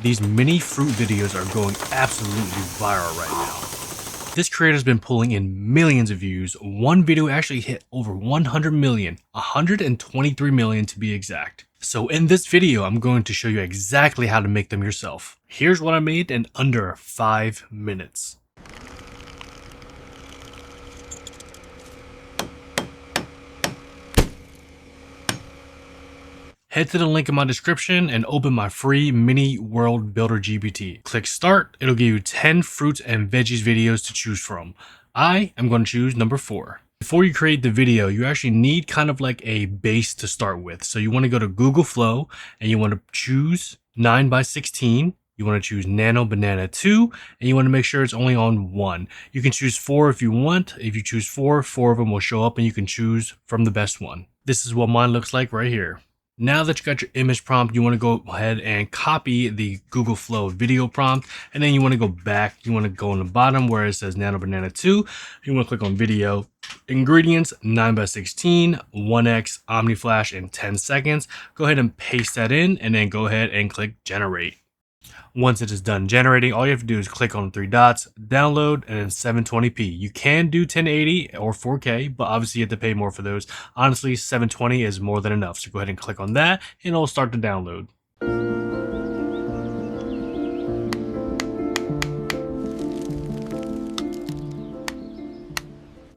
These mini fruit videos are going absolutely viral right now. This creator's been pulling in millions of views. One video actually hit over 100 million, 123 million to be exact. So in this video, I'm going to show you exactly how to make them yourself. Here's what I made in under 5 minutes. Head to the link in my description and open my free mini world builder GPT. Click start. It'll give you 10 fruits and veggies videos to choose from. I am going to choose number 4. Before you create the video, you actually need kind of like a base to start with. So you want to go to Google Flow and you want to choose 9x16. You want to choose Nano Banana 2, and you want to make sure it's only on 1. You can choose 4 if you want. If you choose 4 of them will show up and you can choose from the best one. This is what mine looks like right here. Now that you got your image prompt, you want to go ahead and copy the Google Flow video prompt, and then you want to go back. You want to go on the bottom where it says Nano Banana 2. You want to click on video, ingredients, 9x16, 1x, OmniFlash in 10 seconds. Go ahead and paste that in, and then go ahead and click generate. Once it is done generating, all you have to do is click on the 3 dots, download, and then 720p. You can do 1080 or 4K, but obviously you have to pay more for those. Honestly, 720 is more than enough. So go ahead and click on that, and it'll start to download.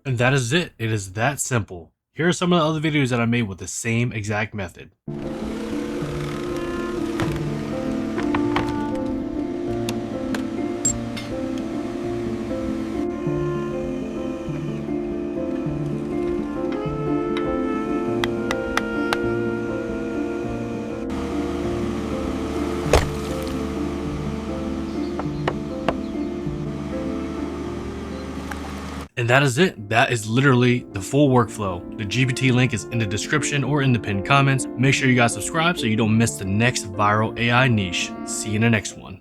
And that is it. It is that simple. Here are some of the other videos that I made with the same exact method. And that is it. That is literally the full workflow. The GPT link is in the description or in the pinned comments. Make sure you guys subscribe so you don't miss the next viral AI niche. See you in the next one.